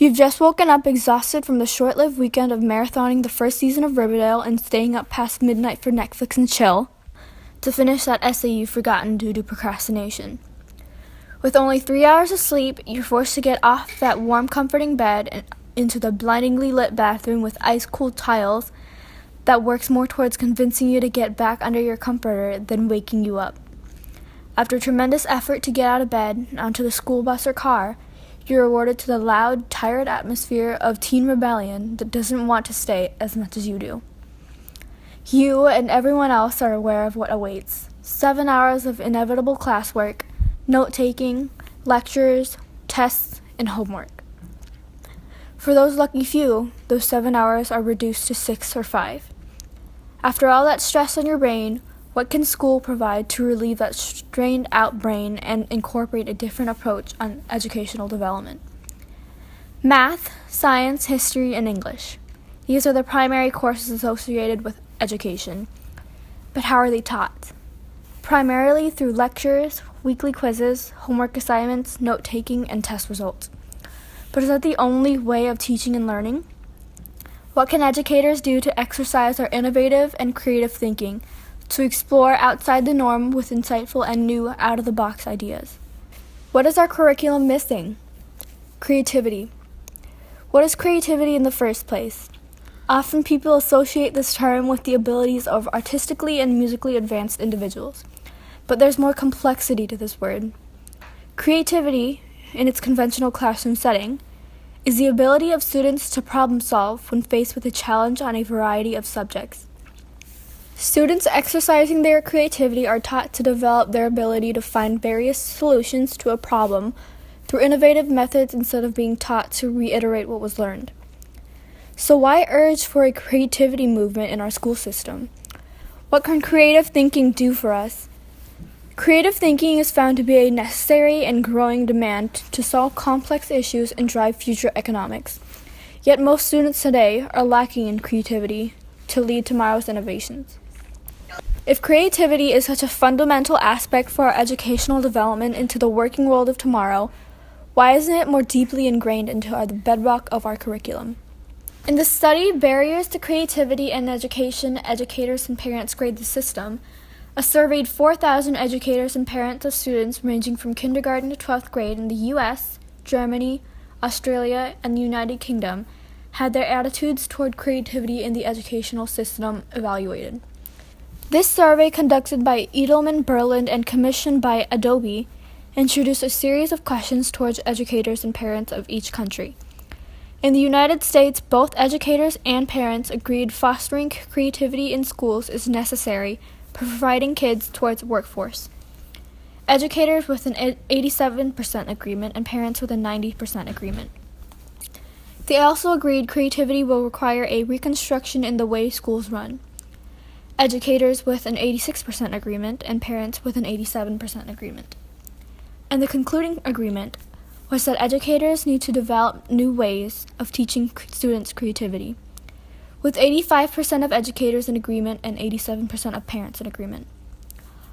You've just woken up exhausted from the short-lived weekend of marathoning the first season of Riverdale and staying up past midnight for Netflix and chill to finish that essay you've forgotten due to procrastination. With only 3 hours of sleep, you're forced to get off that warm, comforting bed and into the blindingly lit bathroom with ice-cold tiles that works more towards convincing you to get back under your comforter than waking you up. After tremendous effort to get out of bed and onto the school bus or car, you're rewarded to the loud, tired atmosphere of teen rebellion that doesn't want to stay as much as you do. You and everyone else are aware of what awaits. 7 hours of inevitable classwork, note-taking, lectures, tests, and homework. For those lucky few, those 7 hours are reduced to 6 or 5. After all that stress on your brain, what can school provide to relieve that strained-out brain and incorporate a different approach on educational development? Math, science, history, and English. These are the primary courses associated with education. But how are they taught? Primarily through lectures, weekly quizzes, homework assignments, note-taking, and test results. But is that the only way of teaching and learning? What can educators do to exercise their innovative and creative thinking, to explore outside the norm with insightful and new out-of-the-box ideas? What is our curriculum missing? Creativity. What is creativity in the first place? Often people associate this term with the abilities of artistically and musically advanced individuals. But there's more complexity to this word. Creativity, in its conventional classroom setting, is the ability of students to problem solve when faced with a challenge on a variety of subjects. Students exercising their creativity are taught to develop their ability to find various solutions to a problem through innovative methods instead of being taught to reiterate what was learned. So why urge for a creativity movement in our school system? What can creative thinking do for us? Creative thinking is found to be a necessary and growing demand to solve complex issues and drive future economics. Yet most students today are lacking in creativity to lead tomorrow's innovations. If creativity is such a fundamental aspect for our educational development into the working world of tomorrow, why isn't it more deeply ingrained into the bedrock of our curriculum? In the study Barriers to Creativity in Education, Educators and Parents Grade the System, a surveyed 4,000 educators and parents of students ranging from kindergarten to 12th grade in the U.S., Germany, Australia, and the United Kingdom had their attitudes toward creativity in the educational system evaluated. This survey, conducted by Edelman Berland and commissioned by Adobe, introduced a series of questions towards educators and parents of each country. In the United States, both educators and parents agreed fostering creativity in schools is necessary, providing kids towards workforce. Educators with an 87% agreement and parents with a 90% agreement. They also agreed creativity will require a reconstruction in the way schools run. Educators with an 86% agreement and parents with an 87% agreement. And the concluding agreement was that educators need to develop new ways of teaching students creativity, with 85% of educators in agreement and 87% of parents in agreement.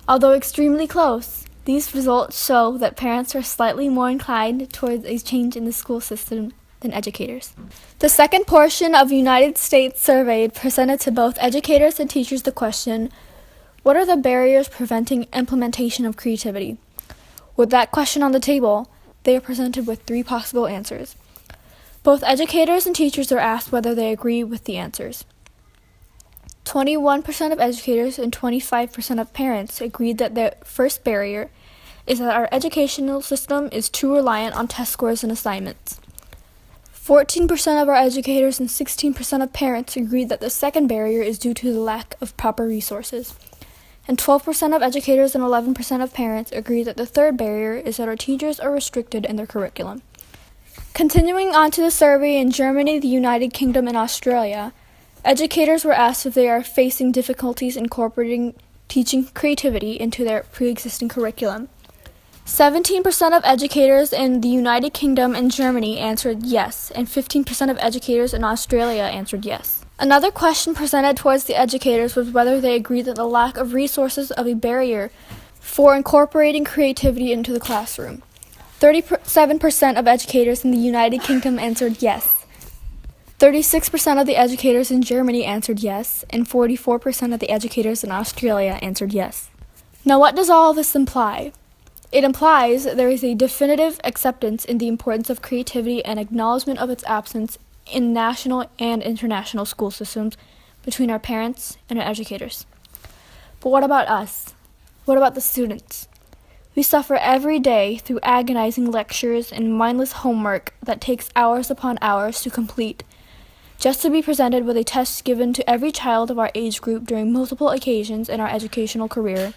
Although extremely close, these results show that parents are slightly more inclined towards a change in the school system than educators. The second portion of United States surveyed presented to both educators and teachers the question, what are the barriers preventing implementation of creativity? With that question on the table, they are presented with 3 possible answers. Both educators and teachers are asked whether they agree with the answers. 21% of educators and 25% of parents agreed that the first barrier is that our educational system is too reliant on test scores and assignments. 14% of our educators and 16% of parents agreed that the second barrier is due to the lack of proper resources. And 12% of educators and 11% of parents agreed that the third barrier is that our teachers are restricted in their curriculum. Continuing on to the survey in Germany, the United Kingdom, and Australia, educators were asked if they are facing difficulties incorporating teaching creativity into their pre-existing curriculum. 17% of educators in the United Kingdom and Germany answered yes, and 15% of educators in Australia answered yes. Another question presented towards the educators was whether they agreed that the lack of resources of a barrier for incorporating creativity into the classroom. 37% of educators in the United Kingdom answered yes. 36% of the educators in Germany answered yes, and 44% of the educators in Australia answered yes. Now, what does all this imply? It implies that there is a definitive acceptance in the importance of creativity and acknowledgement of its absence in national and international school systems between our parents and our educators. But what about us? What about the students? We suffer every day through agonizing lectures and mindless homework that takes hours upon hours to complete, just to be presented with a test given to every child of our age group during multiple occasions in our educational career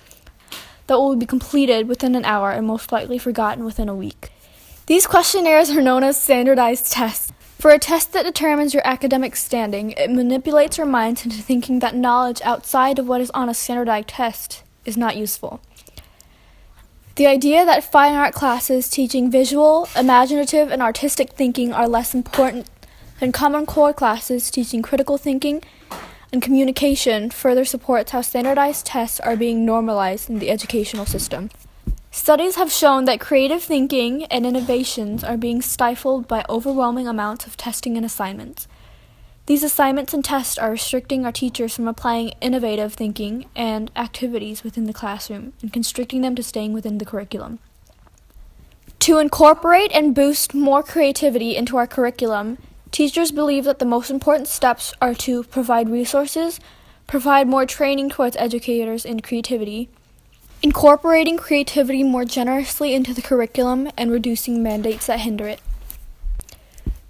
that will be completed within an hour and most likely forgotten within a week. These questionnaires are known as standardized tests. For a test that determines your academic standing, it manipulates our minds into thinking that knowledge outside of what is on a standardized test is not useful. The idea that fine art classes teaching visual, imaginative, and artistic thinking are less important than Common Core classes teaching critical thinking and communication further supports how standardized tests are being normalized in the educational system. Studies have shown that creative thinking and innovations are being stifled by overwhelming amounts of testing and assignments. These assignments and tests are restricting our teachers from applying innovative thinking and activities within the classroom and constricting them to staying within the curriculum. To incorporate and boost more creativity into our curriculum, teachers believe that the most important steps are to provide resources, provide more training towards educators in creativity, incorporating creativity more generously into the curriculum, and reducing mandates that hinder it.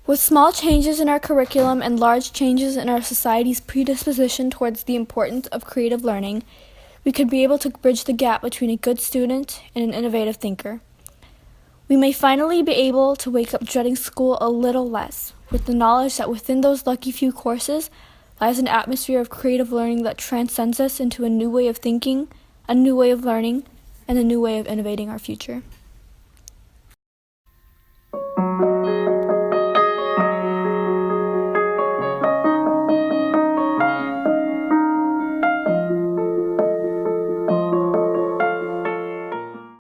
With small changes in our curriculum and large changes in our society's predisposition towards the importance of creative learning, we could be able to bridge the gap between a good student and an innovative thinker. We may finally be able to wake up dreading school a little less, with the knowledge that within those lucky few courses lies an atmosphere of creative learning that transcends us into a new way of thinking, a new way of learning, and a new way of innovating our future.